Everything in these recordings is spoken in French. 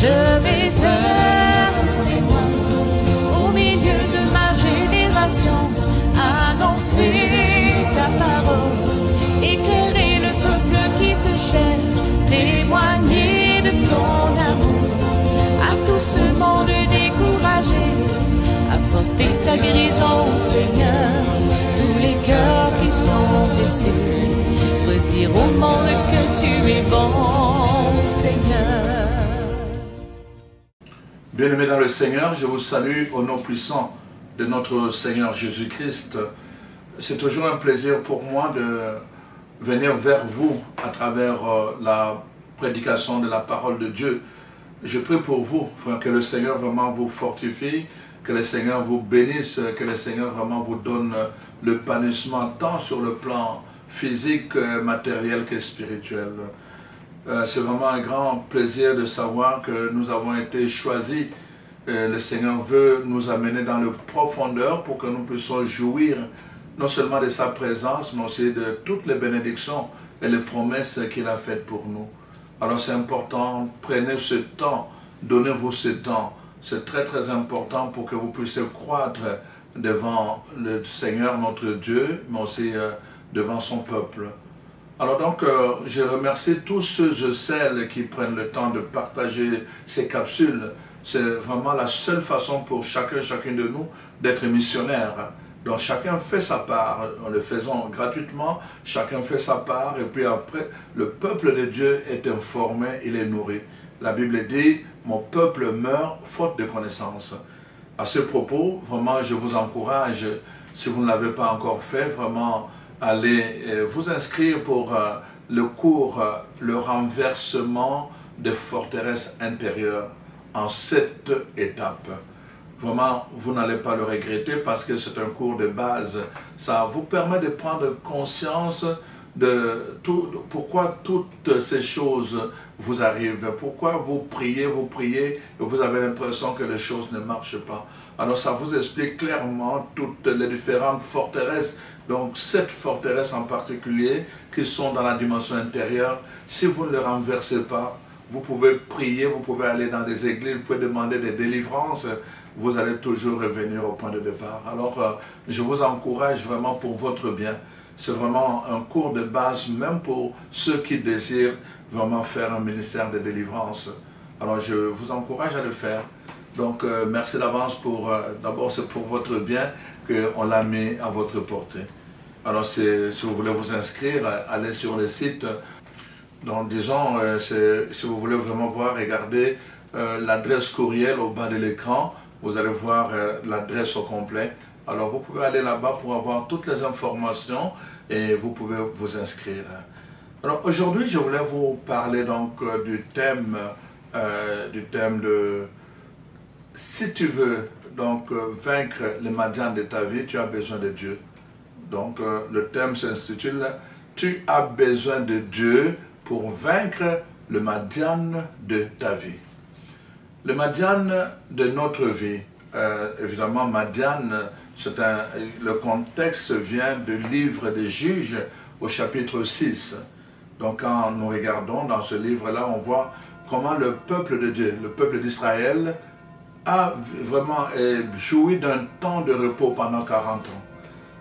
Je vais être témoin au milieu de ma génération, annoncer ta parole, éclairer le peuple qui te cherche, témoigner de ton amour à tout ce monde découragé, apporter ta guérison, Seigneur, tous les cœurs qui sont blessés, redire au monde que tu es bon, Seigneur. Bien-aimés dans le Seigneur, je vous salue au nom puissant de notre Seigneur Jésus-Christ. C'est toujours un plaisir pour moi de venir vers vous à travers la prédication de la parole de Dieu. Je prie pour vous, que le Seigneur vraiment vous fortifie, que le Seigneur vous bénisse, que le Seigneur vraiment vous donne le panissement tant sur le plan physique, matériel que spirituel. C'est vraiment un grand plaisir de savoir que nous avons été choisis. Le Seigneur veut nous amener dans le profondeur pour que nous puissions jouir non seulement de sa présence, mais aussi de toutes les bénédictions et les promesses qu'il a faites pour nous. Alors c'est important, prenez ce temps, donnez-vous ce temps. C'est très très important pour que vous puissiez croître devant le Seigneur notre Dieu, mais aussi devant son peuple. Alors donc, je remercie tous ceux et celles qui prennent le temps de partager ces capsules. C'est vraiment la seule façon pour chacune de nous d'être missionnaire. Donc chacun fait sa part, en le faisant gratuitement, chacun fait sa part, et puis après, le peuple de Dieu est informé, il est nourri. La Bible dit, mon peuple meurt faute de connaissance. À ce propos, vraiment, je vous encourage, si vous ne l'avez pas encore fait, vraiment, allez vous inscrire pour le cours, le renversement des forteresses intérieures en 7 étapes. Vraiment, vous n'allez pas le regretter parce que c'est un cours de base. Ça vous permet de prendre conscience de pourquoi toutes ces choses vous arrivent, pourquoi vous priez et vous avez l'impression que les choses ne marchent pas. Alors ça vous explique clairement toutes les différentes forteresses, donc 7 forteresses en particulier qui sont dans la dimension intérieure. Si vous ne les renversez pas, vous pouvez prier, vous pouvez aller dans des églises, vous pouvez demander des délivrances, vous allez toujours revenir au point de départ. Alors je vous encourage vraiment pour votre bien. C'est vraiment un cours de base, même pour ceux qui désirent vraiment faire un ministère de délivrance. Alors je vous encourage à le faire. Donc merci d'avance pour, d'abord c'est pour votre bien qu'on l'a mis à votre portée. Alors si vous voulez vous inscrire, allez sur le site. Donc disons, si vous voulez vraiment voir, regardez l'adresse courriel au bas de l'écran. Vous allez voir l'adresse au complet. Alors vous pouvez aller là-bas pour avoir toutes les informations et vous pouvez vous inscrire. Alors aujourd'hui, je voulais vous parler donc du thème de si tu veux donc vaincre les Madian de ta vie, tu as besoin de Dieu. Donc le thème s'intitule Tu as besoin de Dieu pour vaincre le Madian de ta vie. Le Madian de notre vie, évidemment Madian, le contexte vient du livre des Juges au chapitre 6. Donc quand nous regardons dans ce livre-là, on voit comment le peuple de Dieu, le peuple d'Israël, a vraiment joui d'un temps de repos pendant 40 ans.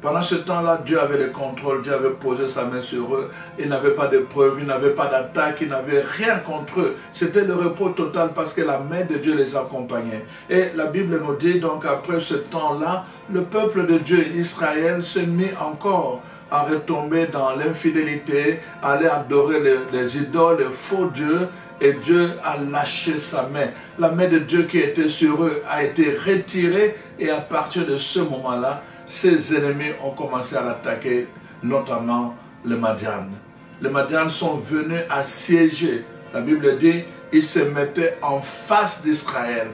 Pendant ce temps-là, Dieu avait le contrôle, Dieu avait posé sa main sur eux. Il n'avait pas de preuves, il n'avait pas d'attaque, il n'avait rien contre eux. C'était le repos total parce que la main de Dieu les accompagnait. Et la Bible nous dit donc après ce temps-là, le peuple de Dieu, Israël, se mit encore à retomber dans l'infidélité, à aller adorer les idoles, les faux dieux. Et Dieu a lâché sa main. La main de Dieu qui était sur eux a été retirée. Et à partir de ce moment-là, ses ennemis ont commencé à l'attaquer, notamment les Madian. Les Madian sont venus assiéger. La Bible dit, ils se mettaient en face d'Israël.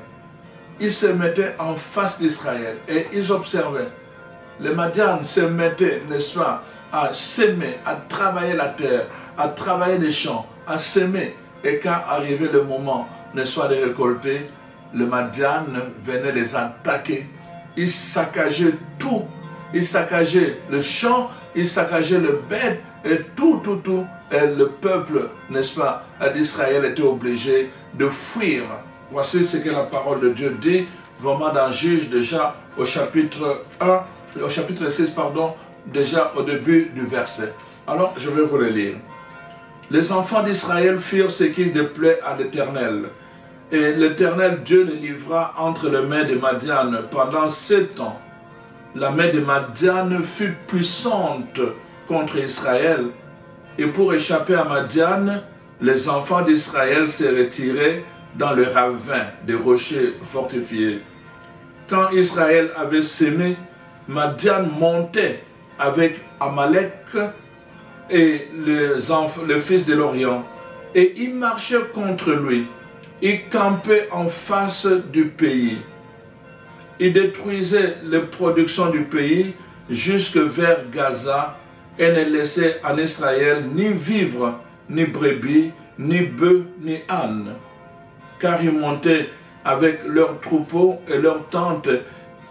Ils se mettaient en face d'Israël et ils observaient. Les Madian se mettaient, n'est-ce pas, à s'aimer, à travailler la terre, à travailler les champs, à s'aimer. Et quand arrivait le moment, n'est-ce pas, de récolter, le Madian venait les attaquer. Ils saccageaient tout. Ils saccageaient le champ, ils saccageaient le bête, et tout. Et le peuple, n'est-ce pas, d'Israël était obligé de fuir Voici ce que la parole de Dieu dit, vraiment dans Juge déjà au chapitre 1, au chapitre 6, pardon, déjà au début du verset. Alors, je vais vous le lire. Les enfants d'Israël firent ce qui déplaît à l'Éternel. Et l'Éternel Dieu les livra entre les mains de Madian pendant 7 ans. La main de Madian fut puissante contre Israël. Et pour échapper à Madian, les enfants d'Israël se retiraient dans le ravin des rochers fortifiés. Quand Israël avait sémé, Madian montait avec Amalek et les fils de l'Orient, et il marchait contre lui. Il campait en face du pays. Il détruisait les productions du pays jusque vers Gaza et ne laissait en Israël ni vivre, ni brebis, ni bœufs, ni ânes. Car ils montaient avec leurs troupeaux et leurs tentes,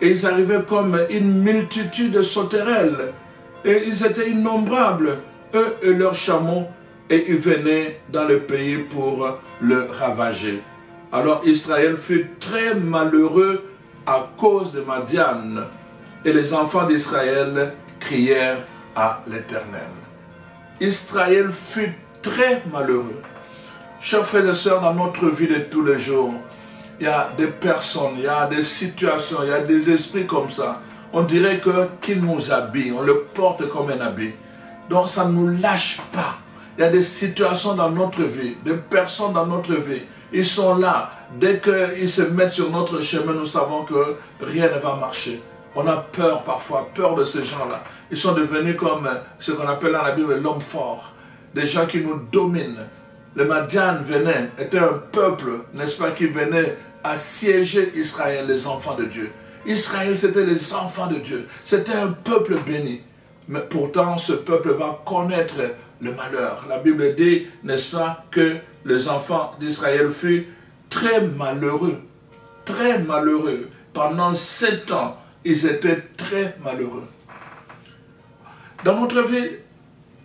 et ils arrivaient comme une multitude de sauterelles, et ils étaient innombrables, eux et leurs chameaux, et ils venaient dans le pays pour le ravager. Alors Israël fut très malheureux à cause de Madian, et les enfants d'Israël crièrent à l'Éternel. Israël fut très malheureux. Chers frères et sœurs, dans notre vie de tous les jours, il y a des personnes, il y a des situations, il y a des esprits comme ça. On dirait qu'ils nous habillent, on le porte comme un habit. Donc ça ne nous lâche pas. Il y a des situations dans notre vie, des personnes dans notre vie. Ils sont là. Dès qu'ils se mettent sur notre chemin, nous savons que rien ne va marcher. On a peur parfois, peur de ces gens-là. Ils sont devenus comme ce qu'on appelle dans la Bible l'homme fort. Des gens qui nous dominent. Les Madian venaient, était un peuple, n'est-ce pas, qui venait assiéger Israël, les enfants de Dieu. Israël, c'était les enfants de Dieu. C'était un peuple béni. Mais pourtant, ce peuple va connaître le malheur. La Bible dit, n'est-ce pas, que les enfants d'Israël furent très malheureux. Très malheureux. Pendant 7 ans, ils étaient très malheureux. Dans notre vie,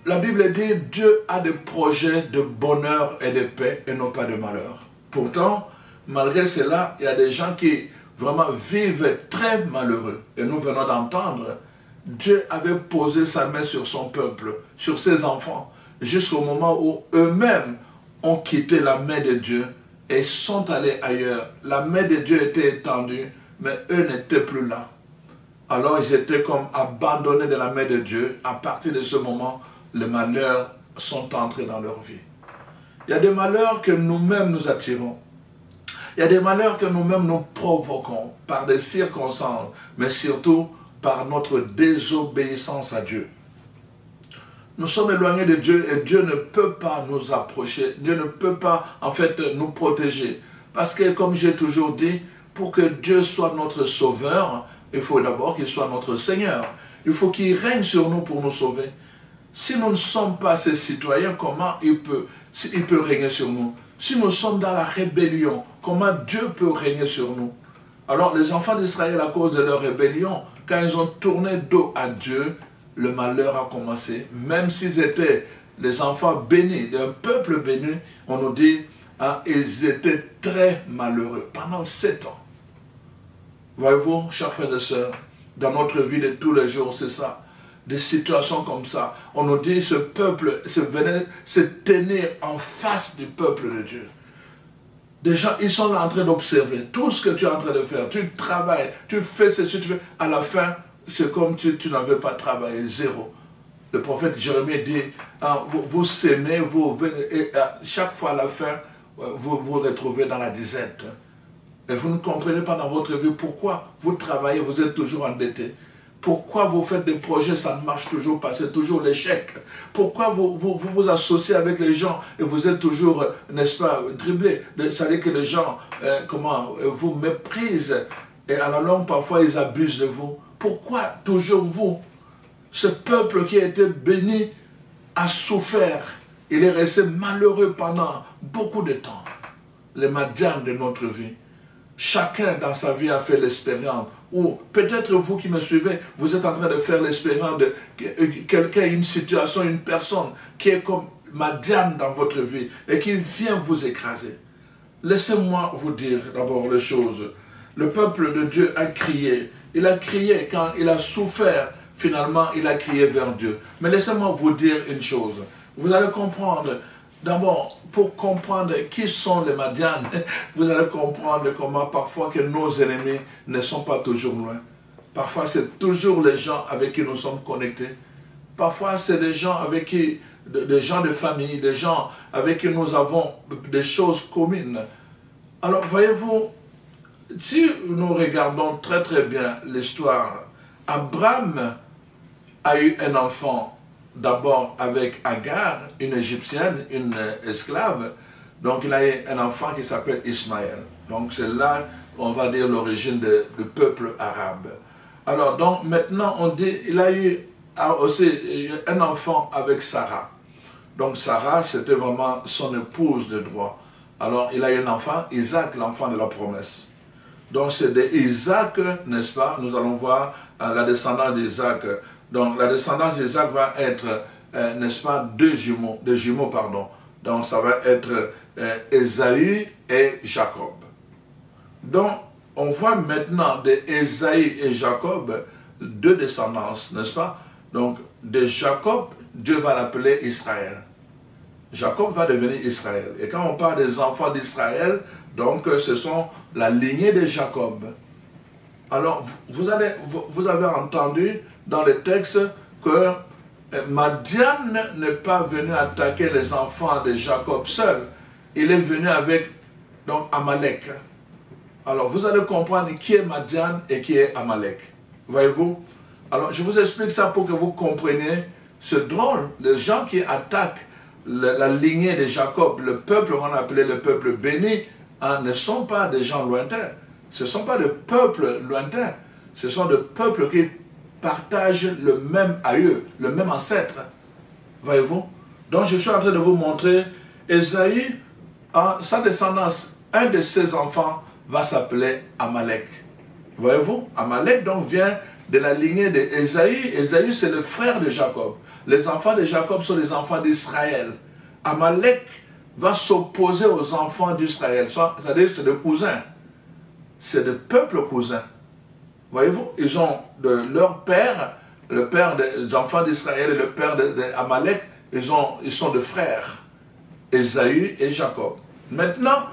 la Bible dit, Dieu a des projets de bonheur et de paix et non pas de malheur. Pourtant, malgré cela, il y a des gens qui vraiment vivent très malheureux. Et nous venons d'entendre, Dieu avait posé sa main sur son peuple, sur ses enfants, jusqu'au moment où eux-mêmes ont quitté la main de Dieu et sont allés ailleurs. La main de Dieu était étendue, mais eux n'étaient plus là. Alors ils étaient comme abandonnés de la main de Dieu. À partir de ce moment, les malheurs sont entrés dans leur vie. Il y a des malheurs que nous-mêmes nous attirons. Il y a des malheurs que nous-mêmes nous provoquons par des circonstances, mais surtout par notre désobéissance à Dieu. Nous sommes éloignés de Dieu et Dieu ne peut pas nous approcher. Dieu ne peut pas, en fait, nous protéger. Parce que, comme j'ai toujours dit, pour que Dieu soit notre sauveur, il faut d'abord qu'il soit notre Seigneur. Il faut qu'il règne sur nous pour nous sauver. Si nous ne sommes pas ses citoyens, comment il peut régner sur nous? Si nous sommes dans la rébellion, comment Dieu peut régner sur nous? Alors les enfants d'Israël, à cause de leur rébellion, quand ils ont tourné dos à Dieu, le malheur a commencé. Même s'ils étaient les enfants bénis, d'un peuple béni, on nous dit, hein, ils étaient très malheureux pendant 7 ans. Voyez-vous, chers frères et sœurs, dans notre vie de tous les jours, c'est ça. Des situations comme ça. On nous dit, ce peuple venait se tenir en face du peuple de Dieu. Des gens, ils sont là en train d'observer tout ce que tu es en train de faire. Tu travailles, tu fais ceci, tu fais. À la fin, c'est comme tu n'avais pas travaillé, zéro. Le prophète Jérémie dit, hein, vous s'aimez, vous venez, et chaque fois à la fin, vous vous retrouvez dans la disette. Et vous ne comprenez pas dans votre vie pourquoi vous travaillez, vous êtes toujours endetté. Pourquoi vous faites des projets, ça ne marche toujours pas, c'est toujours l'échec. Pourquoi vous associez avec les gens et vous êtes toujours, n'est-ce pas, dribblé. Vous savez que les gens, vous méprisent et à la longue, parfois, ils abusent de vous. Pourquoi toujours vous? Ce peuple qui a été béni a souffert. Il est resté malheureux pendant beaucoup de temps. Les Madian de notre vie. Chacun dans sa vie a fait l'expérience. Ou peut-être vous qui me suivez, vous êtes en train de faire l'expérience de quelqu'un, une situation, une personne qui est comme Madian dans votre vie et qui vient vous écraser. laissez-moi vous dire d'abord les choses. Le peuple de Dieu a crié. Il a crié quand il a souffert. Finalement, il a crié vers Dieu. Mais laissez-moi vous dire une chose. Vous allez comprendre, d'abord, pour comprendre qui sont les Madianes, vous allez comprendre comment parfois que nos ennemis ne sont pas toujours loin. Parfois, c'est toujours les gens avec qui nous sommes connectés. Parfois, c'est des gens avec qui, des gens de famille, des gens avec qui nous avons des choses communes. Alors, voyez-vous, si nous regardons très très bien l'histoire, Abraham a eu un enfant d'abord avec Agar, une égyptienne, une esclave. Donc il a eu un enfant qui s'appelle Ismaël. Donc c'est là, on va dire, l'origine du peuple arabe. Alors donc maintenant on dit, il a eu aussi un enfant avec Sarah. Donc Sarah, c'était vraiment son épouse de droit. Alors il a eu un enfant, Isaac, l'enfant de la promesse. Donc c'est d'Isaac, n'est-ce pas? Nous allons voir la descendance d'Isaac. Donc la descendance d'Isaac va être, n'est-ce pas, des jumeaux, pardon. Donc ça va être Ésaü et Jacob. Donc on voit maintenant d'Ésaü et Jacob deux descendances, n'est-ce pas? Donc de Jacob, Dieu va l'appeler Israël. Jacob va devenir Israël. Et quand on parle des enfants d'Israël, donc ce sont la lignée de Jacob. Alors, vous avez entendu dans le texte que Madian n'est pas venu attaquer les enfants de Jacob seul. Il est venu avec donc Amalek. Alors, vous allez comprendre qui est Madian et qui est Amalek. Voyez-vous? Alors, je vous explique ça pour que vous compreniez ce drôle. Les gens qui attaquent la lignée de Jacob, le peuple qu'on appelait le peuple béni, hein, ne sont pas des gens lointains. Ce ne sont pas des peuples lointains. Ce sont des peuples qui partagent le même aïeux, le même ancêtre. Voyez-vous? Donc je suis en train de vous montrer, Ésaü, sa descendance, un de ses enfants va s'appeler Amalek. Voyez-vous? Amalek donc vient de la lignée d'Ésaü. Ésaü, c'est le frère de Jacob. Les enfants de Jacob sont les enfants d'Israël. Amalek va s'opposer aux enfants d'Israël. C'est-à-dire c'est des cousins. C'est des peuples cousins. Voyez-vous? Ils ont leur père, le père des enfants d'Israël et le père d'Amalek, ils sont des frères. Ésaü et Jacob. Maintenant,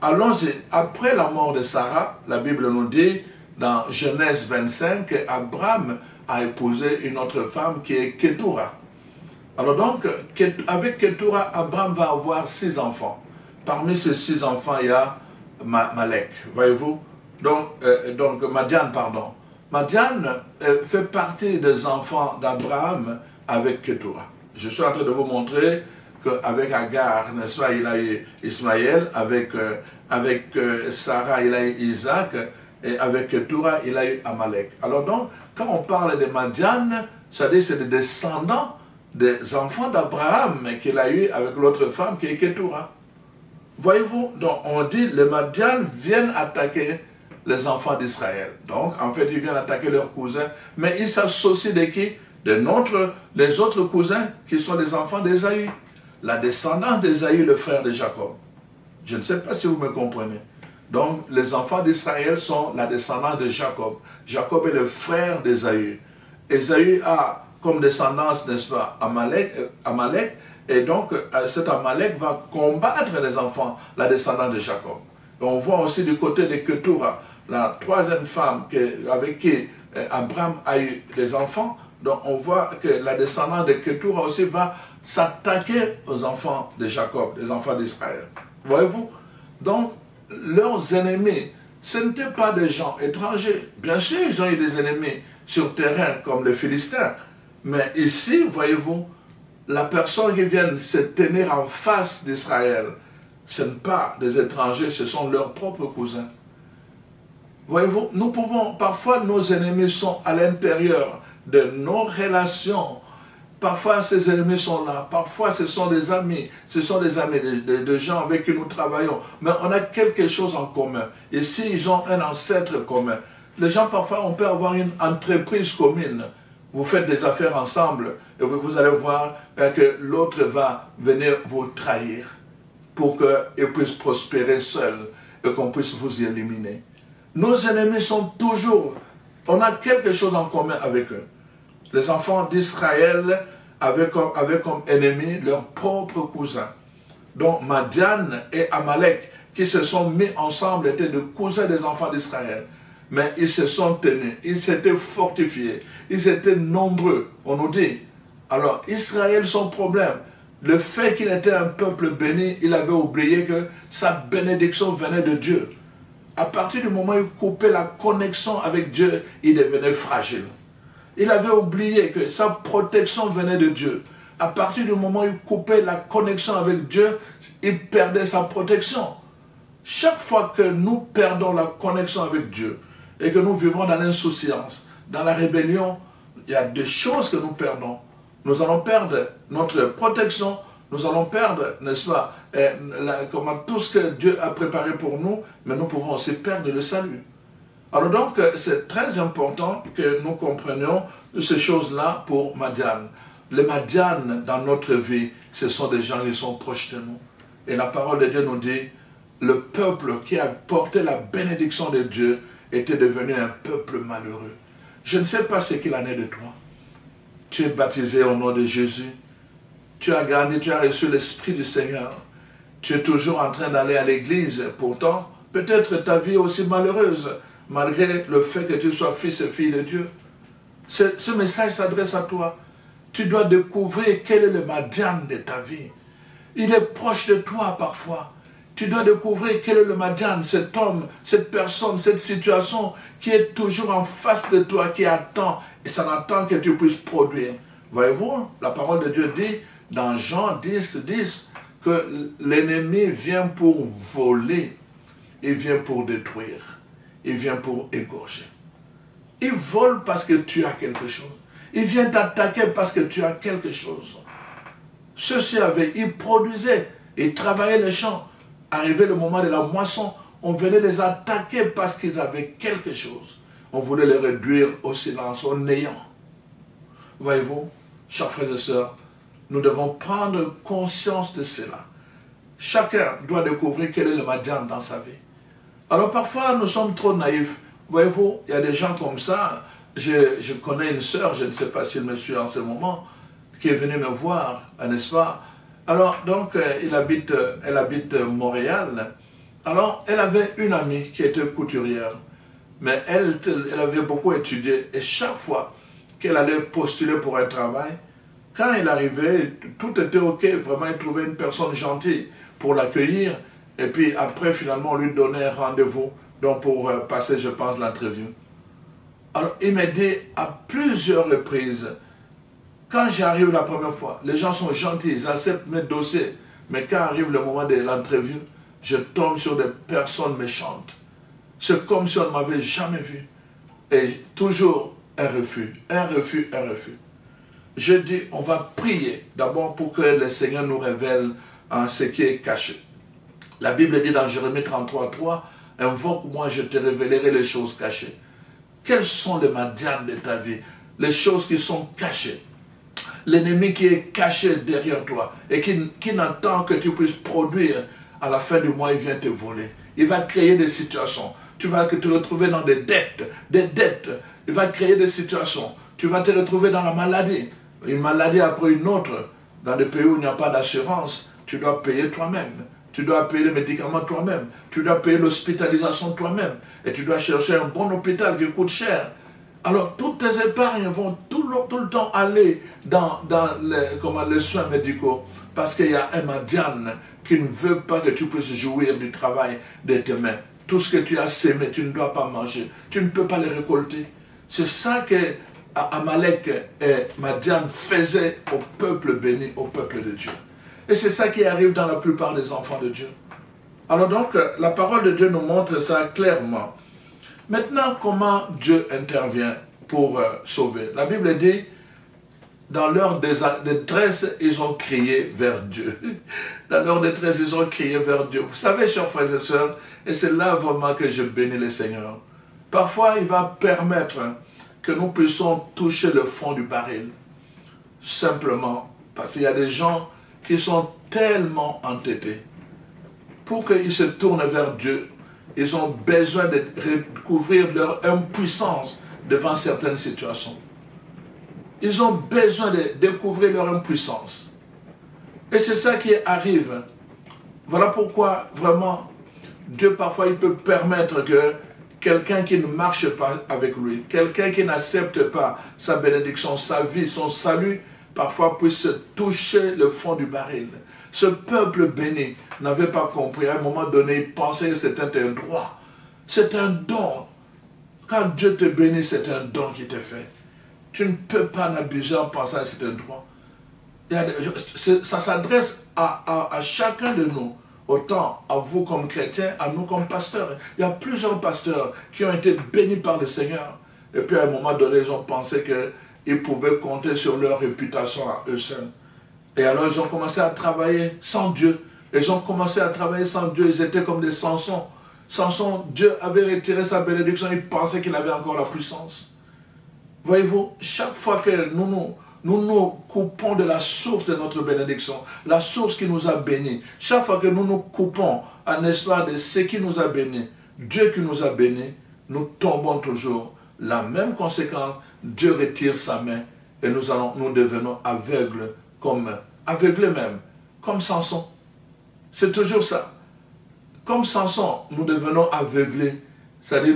allons-y. Après la mort de Sarah, la Bible nous dit dans Genèse 25 qu'Abraham a épousé une autre femme qui est Ketura. Alors donc, avec Ketura, Abraham va avoir 6 enfants. Parmi ces 6 enfants, il y a Malek, voyez-vous? Donc Madian, pardon. Madian fait partie des enfants d'Abraham avec Ketura. Je suis en train de vous montrer qu'avec Agar, n'est-ce pas, il a eu Ismaël, avec Sarah, il a eu Isaac, et avec Ketura, il a eu Amalek. Alors donc, quand on parle de Madian, c'est-à-dire c'est des descendants des enfants d'Abraham qu'il a eu avec l'autre femme qui est Ketura. Voyez-vous, donc on dit les Madian viennent attaquer les enfants d'Israël. Donc en fait ils viennent attaquer leurs cousins, mais ils s'associent de qui? Les autres cousins qui sont des enfants d'Ésaü. La descendance d'Ésaü, le frère de Jacob. Je ne sais pas si vous me comprenez. Donc les enfants d'Israël sont la descendance de Jacob. Jacob est le frère d'Ésaü. Ésaü a comme descendance, n'est-ce pas, Amalek, et donc cet Amalek va combattre les enfants, la descendance de Jacob. Et on voit aussi du côté de Ketura, la troisième femme avec qui Abraham a eu des enfants. Donc on voit que la descendance de Ketura aussi va s'attaquer aux enfants de Jacob, les enfants d'Israël. Voyez-vous? Donc leurs ennemis, ce n'étaient pas des gens étrangers. Bien sûr, ils ont eu des ennemis sur terrain comme les Philistins. Mais ici, voyez-vous, la personne qui vient se tenir en face d'Israël, ce ne sont pas des étrangers, ce sont leurs propres cousins. Voyez-vous, nous pouvons, parfois nos ennemis sont à l'intérieur de nos relations. Parfois ces ennemis sont là, parfois ce sont des amis de gens avec qui nous travaillons. Mais on a quelque chose en commun. Ici, ils ont un ancêtre commun. Les gens, parfois, on peut avoir une entreprise commune. Vous faites des affaires ensemble et vous allez voir que l'autre va venir vous trahir. pour qu'ils puissent prospérer seuls et qu'on puisse vous y éliminer. Nos ennemis sont toujours, on a quelque chose en commun avec eux. Les enfants d'Israël avaient comme ennemis leurs propres cousins. Donc Madian et Amalek, qui se sont mis ensemble, étaient des cousins des enfants d'Israël. Mais ils se sont tenus, ils s'étaient fortifiés, ils étaient nombreux, on nous dit. Alors Israël, son problème, le fait qu'il était un peuple béni, il avait oublié que sa bénédiction venait de Dieu. À partir du moment où il coupait la connexion avec Dieu, il devenait fragile. Il avait oublié que sa protection venait de Dieu. À partir du moment où il coupait la connexion avec Dieu, il perdait sa protection. Chaque fois que nous perdons la connexion avec Dieu et que nous vivons dans l'insouciance, dans la rébellion, il y a des choses que nous perdons. Nous allons perdre notre protection, nous allons perdre, n'est-ce pas, tout ce que Dieu a préparé pour nous, mais nous pouvons aussi perdre le salut. Alors donc, c'est très important que nous comprenions ces choses-là pour Madian. Les Madian, dans notre vie, ce sont des gens qui sont proches de nous. Et la parole de Dieu nous dit, le peuple qui a porté la bénédiction de Dieu était devenu un peuple malheureux. Je ne sais pas ce qu'il en est de toi. Tu es baptisé au nom de Jésus. Tu as gagné, tu as reçu l'Esprit du Seigneur. Tu es toujours en train d'aller à l'église. Pourtant, peut-être ta vie est aussi malheureuse, malgré le fait que tu sois fils et fille de Dieu. Ce message s'adresse à toi. Tu dois découvrir quel est le Madian de ta vie. Il est proche de toi parfois. Tu dois découvrir quel est le Madian, cet homme, cette personne, cette situation qui est toujours en face de toi, qui attend, et ça n'attend que tu puisses produire. Voyez-vous, la parole de Dieu dit dans Jean 10, 10, que l'ennemi vient pour voler, il vient pour détruire, il vient pour égorger. Il vole parce que tu as quelque chose. Il vient t'attaquer parce que tu as quelque chose. Ceux-ci ils produisaient, ils travaillaient les champs. Arrivé le moment de la moisson, on venait les attaquer parce qu'ils avaient quelque chose. On voulait les réduire au silence, au néant. Voyez-vous, chers frères et sœurs, nous devons prendre conscience de cela. Chacun doit découvrir quel est le Madian dans sa vie. Alors parfois, nous sommes trop naïfs. Voyez-vous, il y a des gens comme ça. Je connais une sœur, je ne sais pas s'il me suit en ce moment, qui est venue me voir, n'est-ce pas? Alors, donc, elle habite Montréal. Alors, elle avait une amie qui était couturière. Mais elle avait beaucoup étudié. Et chaque fois qu'elle allait postuler pour un travail, quand elle arrivait, tout était OK. Vraiment, elle trouvait une personne gentille pour l'accueillir. Et puis après, finalement, on lui donnait un rendez-vous donc pour passer, je pense, l'entrevue. Alors, il m'a dit à plusieurs reprises, quand j'arrive la première fois, les gens sont gentils, ils acceptent mes dossiers. Mais quand arrive le moment de l'entrevue, je tombe sur des personnes méchantes. C'est comme si on ne m'avait jamais vu. Et toujours un refus, un refus, un refus. Je dis, on va prier d'abord pour que le Seigneur nous révèle ce qui est caché. La Bible dit dans Jérémie 33, 3, « Invoque-moi, je te révélerai les choses cachées. » Quels sont les Madian de ta vie? Les choses qui sont cachées. L'ennemi qui est caché derrière toi et qui n'attend que tu puisses produire, à la fin du mois, il vient te voler. Il va créer des situations. Tu vas te retrouver dans des dettes. Il va créer des situations. Tu vas te retrouver dans la maladie. Une maladie après une autre. Dans des pays où il n'y a pas d'assurance, tu dois payer toi-même. Tu dois payer les médicaments toi-même. Tu dois payer l'hospitalisation toi-même. Et tu dois chercher un bon hôpital qui coûte cher. Alors, toutes tes épargnes vont tout le temps aller dans les soins médicaux. Parce qu'il y a un Madian qui ne veut pas que tu puisses jouir du travail de tes mains. Tout ce que tu as sémé, tu ne dois pas manger. Tu ne peux pas les récolter. C'est ça que Amalek et Madian faisaient au peuple béni, au peuple de Dieu. Et c'est ça qui arrive dans la plupart des enfants de Dieu. Alors donc, la parole de Dieu nous montre ça clairement. Maintenant, comment Dieu intervient pour sauver? La Bible dit, dans leur détresse, ils ont crié vers Dieu. Dans leur détresse, ils ont crié vers Dieu. Vous savez, chers frères et sœurs, et c'est là vraiment que je bénis le Seigneur. Parfois, il va permettre que nous puissions toucher le fond du baril. Simplement, parce qu'il y a des gens qui sont tellement entêtés. pour qu'ils se tournent vers Dieu, ils ont besoin de recouvrir leur impuissance devant certaines situations. Ils ont besoin de découvrir leur impuissance. Et c'est ça qui arrive. Voilà pourquoi, vraiment, Dieu, parfois, il peut permettre que quelqu'un qui ne marche pas avec lui, quelqu'un qui n'accepte pas sa bénédiction, sa vie, son salut, parfois puisse toucher le fond du baril. Ce peuple béni n'avait pas compris. À un moment donné, il pensait que c'était un droit. C'est un don. Quand Dieu te bénit, c'est un don qui te fait. Tu ne peux pas l'abuser en pensant que c'est un droit. Ça s'adresse à chacun de nous. Autant à vous comme chrétiens, à nous comme pasteurs. Il y a plusieurs pasteurs qui ont été bénis par le Seigneur. Et puis à un moment donné, ils ont pensé qu'ils pouvaient compter sur leur réputation à eux seuls. Et alors ils ont commencé à travailler sans Dieu. Ils ont commencé à travailler sans Dieu. Ils étaient comme des Samson. Samson, Dieu avait retiré sa bénédiction. Il pensait qu'il avait encore la puissance. Voyez-vous, chaque fois que nous coupons de la source de notre bénédiction, la source qui nous a bénis. Chaque fois que nous nous coupons, n'est-ce pas, de ce qui nous a bénis, Dieu qui nous a bénis, nous tombons toujours. La même conséquence, Dieu retire sa main et nous devenons aveugles, aveuglés même, comme Samson. C'est toujours ça. Comme Samson, nous devenons aveuglés. C'est-à-dire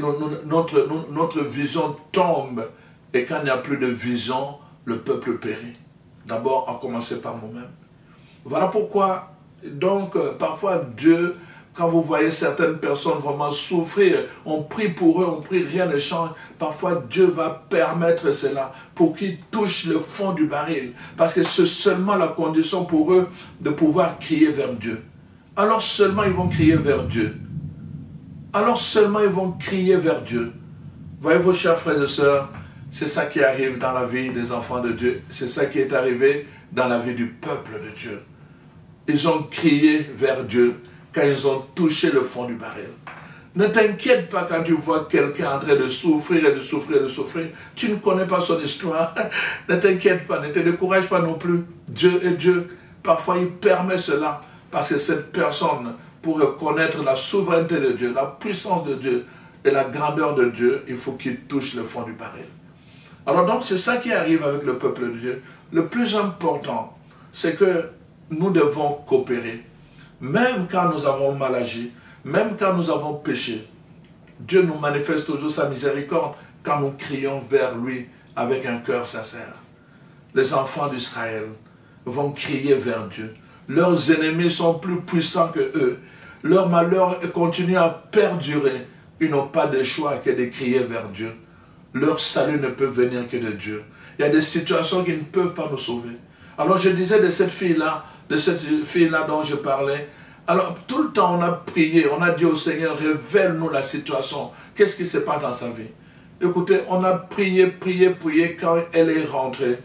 notre vision tombe et quand il n'y a plus de vision, le peuple périt. D'abord, à commencer par nous-mêmes. Voilà pourquoi, donc, parfois Dieu, quand vous voyez certaines personnes vraiment souffrir, on prie pour eux, on prie, rien ne change. Parfois, Dieu va permettre cela pour qu'ils touchent le fond du baril. Parce que c'est seulement la condition pour eux de pouvoir crier vers Dieu. Alors seulement ils vont crier vers Dieu. Alors seulement ils vont crier vers Dieu. Voyez-vous, chers frères et sœurs, c'est ça qui arrive dans la vie des enfants de Dieu. C'est ça qui est arrivé dans la vie du peuple de Dieu. Ils ont crié vers Dieu quand ils ont touché le fond du baril. Ne t'inquiète pas quand tu vois quelqu'un en train de souffrir et de souffrir et de souffrir. Tu ne connais pas son histoire. Ne t'inquiète pas, ne te décourage pas non plus. Dieu est Dieu. Parfois, il permet cela parce que cette personne, pour connaître la souveraineté de Dieu, la puissance de Dieu et la grandeur de Dieu, il faut qu'il touche le fond du baril. Alors donc, c'est ça qui arrive avec le peuple de Dieu. Le plus important, c'est que nous devons coopérer. Même quand nous avons mal agi, même quand nous avons péché, Dieu nous manifeste toujours sa miséricorde quand nous crions vers lui avec un cœur sincère. Les enfants d'Israël vont crier vers Dieu. Leurs ennemis sont plus puissants que eux. Leur malheur continue à perdurer. Ils n'ont pas de choix que de crier vers Dieu. Leur salut ne peut venir que de Dieu. Il y a des situations qui ne peuvent pas nous sauver. Alors je disais de cette fille-là dont je parlais, alors tout le temps on a prié, on a dit au Seigneur, révèle-nous la situation. Qu'est-ce qui se passe dans sa vie? Écoutez, on a prié, prié, prié quand elle est rentrée.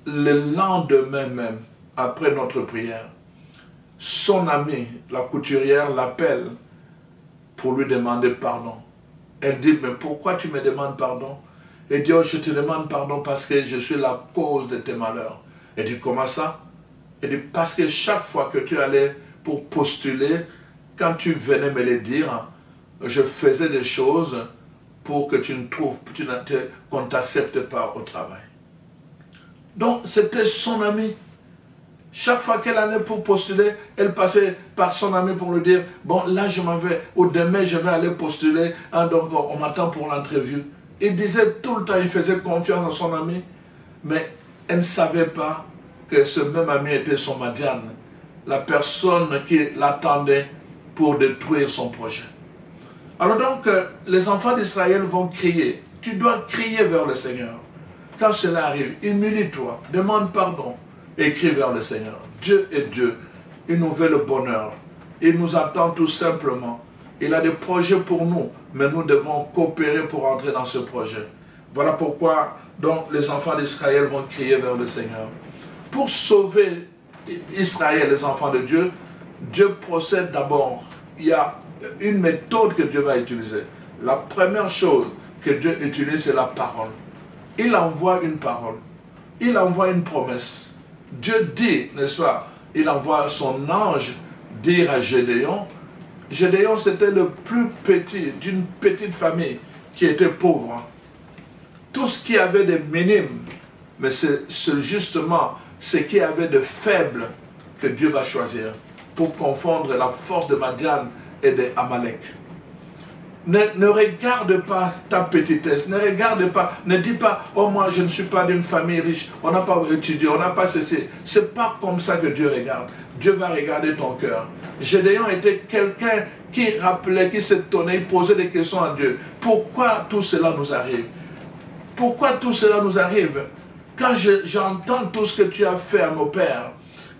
Le lendemain même, après notre prière, son amie, la couturière, l'appelle pour lui demander pardon. Elle dit, mais pourquoi tu me demandes pardon? Elle dit, oh, je te demande pardon parce que je suis la cause de tes malheurs. Elle dit, comment ça? Elle dit, parce que chaque fois que tu allais pour postuler, quand tu venais me le dire, je faisais des choses pour que tu ne trouves, qu'on ne t'accepte pas au travail. Donc, c'était son ami. Chaque fois qu'elle allait pour postuler, elle passait par son ami pour lui dire, bon, là je m'en vais, ou demain je vais aller postuler, hein, donc on m'attend pour l'entrevue. Il disait tout le temps, il faisait confiance à son ami, mais elle ne savait pas que ce même ami était son Madian, la personne qui l'attendait pour détruire son projet. Alors donc, les enfants d'Israël vont crier. Tu dois crier vers le Seigneur. Quand cela arrive, humilie-toi, demande pardon. Et crie vers le Seigneur. Dieu est Dieu. Il nous veut le bonheur. Il nous attend tout simplement. Il a des projets pour nous, mais nous devons coopérer pour entrer dans ce projet. Voilà pourquoi donc, les enfants d'Israël vont crier vers le Seigneur. Pour sauver Israël, les enfants de Dieu, Dieu procède d'abord. Il y a une méthode que Dieu va utiliser. La première chose que Dieu utilise, c'est la parole. Il envoie une parole. Il envoie une promesse. Dieu dit, n'est-ce pas, il envoie son ange dire à Gédéon, Gédéon c'était le plus petit d'une petite famille qui était pauvre. Tout ce qui avait de minime, mais c'est justement ce qui avait de faible que Dieu va choisir pour confondre la force de Madian et de Amalek. Ne regarde pas ta petitesse, ne regarde pas, ne dis pas, oh moi je ne suis pas d'une famille riche, on n'a pas étudié, on n'a pas cessé. C'est pas comme ça que Dieu regarde. Dieu va regarder ton cœur. Gédéon était quelqu'un qui rappelait, qui s'étonnait, il posait des questions à Dieu. Pourquoi tout cela nous arrive? Pourquoi tout cela nous arrive? Quand j'entends tout ce que tu as fait à nos pères,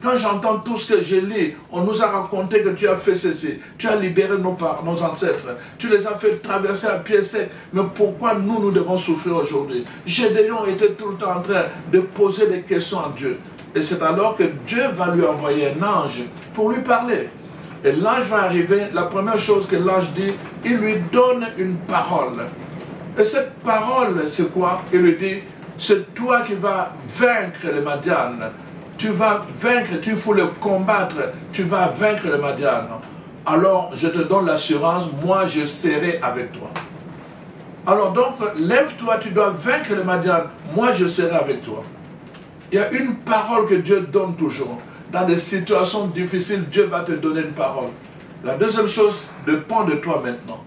quand j'entends tout ce que je lis, on nous a raconté que tu as fait ceci, tu as libéré nos ancêtres, tu les as fait traverser à pied sec, mais pourquoi nous devons souffrir aujourd'hui? Gédéon était tout le temps en train de poser des questions à Dieu. Et c'est alors que Dieu va lui envoyer un ange pour lui parler. Et l'ange va arriver, la première chose que l'ange dit, il lui donne une parole. Et cette parole, c'est quoi? Il lui dit, c'est toi qui vas vaincre les Madian. Tu vas vaincre, il faut le combattre, tu vas vaincre les Madian. Alors, je te donne l'assurance, moi je serai avec toi. Alors donc, lève-toi, tu dois vaincre les Madian, moi je serai avec toi. Il y a une parole que Dieu donne toujours. Dans des situations difficiles, Dieu va te donner une parole. La deuxième chose dépend de toi maintenant.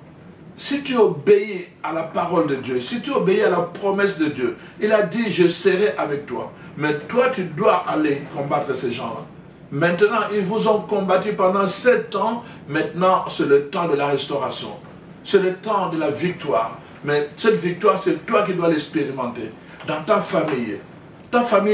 Si tu obéis à la parole de Dieu, si tu obéis à la promesse de Dieu, il a dit, je serai avec toi. Mais toi, tu dois aller combattre ces gens-là. Maintenant, ils vous ont combattu pendant 7 ans. Maintenant, c'est le temps de la restauration. C'est le temps de la victoire. Mais cette victoire, c'est toi qui dois l'expérimenter. Dans ta famille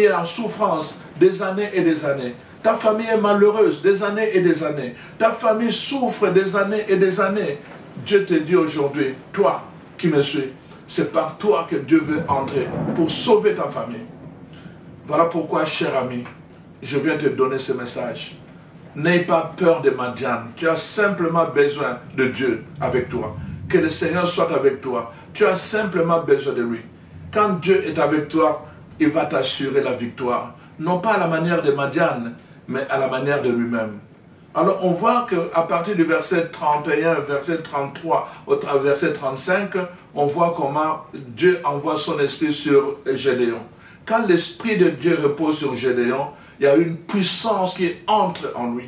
est en souffrance des années et des années. Ta famille est malheureuse des années et des années. Ta famille souffre des années et des années. Dieu te dit aujourd'hui, toi qui me suis, c'est par toi que Dieu veut entrer pour sauver ta famille. Voilà pourquoi, cher ami, je viens te donner ce message. N'aie pas peur de Madian. Tu as simplement besoin de Dieu avec toi. Que le Seigneur soit avec toi. Tu as simplement besoin de lui. Quand Dieu est avec toi, il va t'assurer la victoire. Non pas à la manière de Madian, mais à la manière de lui-même. Alors on voit qu'à partir du verset 31, verset 33 au verset 35, on voit comment Dieu envoie son esprit sur Gédéon. Quand l'esprit de Dieu repose sur Gédéon, il y a une puissance qui entre en lui.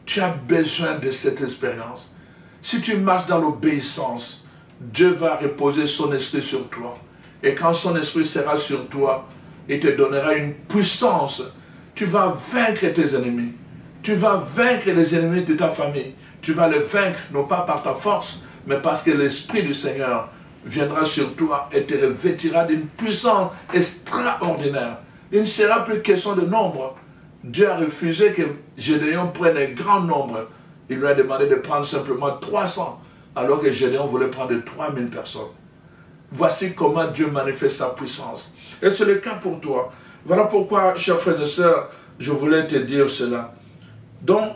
Tu as besoin de cette expérience. Si tu marches dans l'obéissance, Dieu va reposer son esprit sur toi. Et quand son esprit sera sur toi, il te donnera une puissance. Tu vas vaincre tes ennemis. Tu vas vaincre les ennemis de ta famille. Tu vas les vaincre, non pas par ta force, mais parce que l'Esprit du Seigneur viendra sur toi et te revêtira d'une puissance extraordinaire. Il ne sera plus question de nombre. Dieu a refusé que Gédéon prenne un grand nombre. Il lui a demandé de prendre simplement 300, alors que Gédéon voulait prendre 3000 personnes. Voici comment Dieu manifeste sa puissance. Et c'est le cas pour toi. Voilà pourquoi, chers frères et sœurs, je voulais te dire cela. Donc,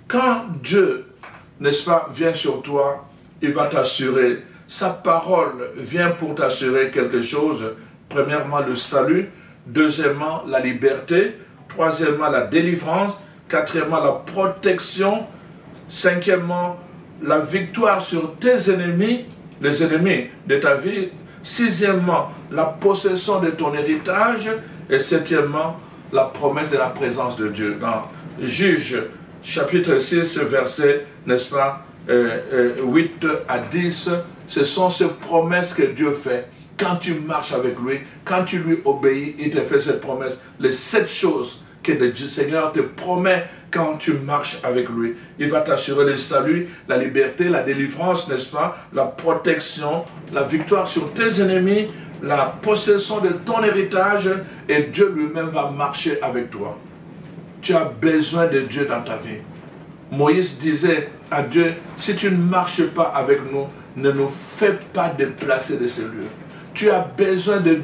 quand Dieu, n'est-ce pas, vient sur toi, il va t'assurer. Sa parole vient pour t'assurer quelque chose. Premièrement, le salut. Deuxièmement, la liberté. Troisièmement, la délivrance. Quatrièmement, la protection. Cinquièmement, la victoire sur tes ennemis, les ennemis de ta vie. Sixièmement, la possession de ton héritage. Et septièmement, la promesse de la présence de Dieu. Dans Juge, chapitre 6, verset, n'est-ce pas, 8 à 10, ce sont ces promesses que Dieu fait. Quand tu marches avec lui, quand tu lui obéis, il te fait cette promesse. Les 7 choses que le Seigneur te promet quand tu marches avec lui. Il va t'assurer le salut, la liberté, la délivrance, n'est-ce pas, la protection, la victoire sur tes ennemis, la possession de ton héritage, et Dieu lui-même va marcher avec toi. Tu as besoin de Dieu dans ta vie. Moïse disait à Dieu, si tu ne marches pas avec nous, ne nous fais pas déplacer de ces lieux. Tu as besoin de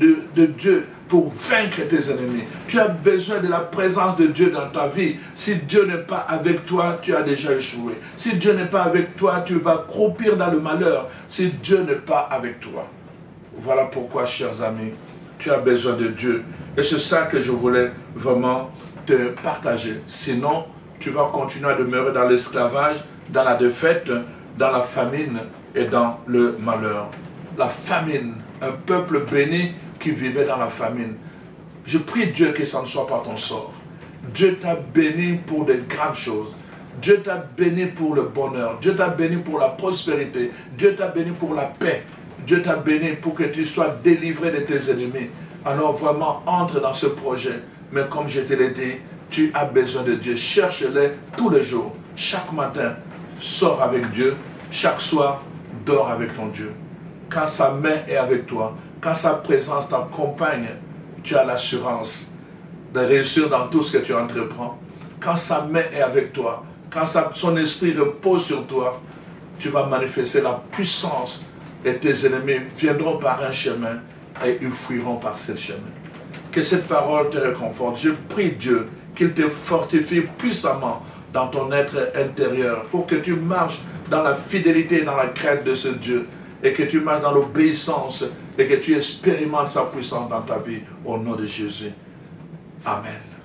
Dieu pour vaincre tes ennemis. Tu as besoin de la présence de Dieu dans ta vie. Si Dieu n'est pas avec toi, tu as déjà échoué. Si Dieu n'est pas avec toi, tu vas croupir dans le malheur. Si Dieu n'est pas avec toi. Voilà pourquoi, chers amis, tu as besoin de Dieu. Et c'est ça que je voulais vraiment te partager. Sinon, tu vas continuer à demeurer dans l'esclavage, dans la défaite, dans la famine et dans le malheur. La famine, un peuple béni qui vivait dans la famine. Je prie Dieu que ça ne soit pas ton sort. Dieu t'a béni pour de grandes choses. Dieu t'a béni pour le bonheur. Dieu t'a béni pour la prospérité. Dieu t'a béni pour la paix. Dieu t'a béni pour que tu sois délivré de tes ennemis. Alors vraiment, entre dans ce projet. Mais comme je te l'ai dit, tu as besoin de Dieu. Cherche-le tous les jours. Chaque matin, sors avec Dieu. Chaque soir, dors avec ton Dieu. Quand sa main est avec toi, quand sa présence t'accompagne, tu as l'assurance de réussir dans tout ce que tu entreprends. Quand sa main est avec toi, quand son esprit repose sur toi, tu vas manifester la puissance et tes ennemis viendront par un chemin et ils fuiront par ce chemin. Que cette parole te réconforte. Je prie Dieu qu'il te fortifie puissamment dans ton être intérieur pour que tu marches dans la fidélité et dans la crainte de ce Dieu et que tu marches dans l'obéissance et que tu expérimentes sa puissance dans ta vie au nom de Jésus. Amen.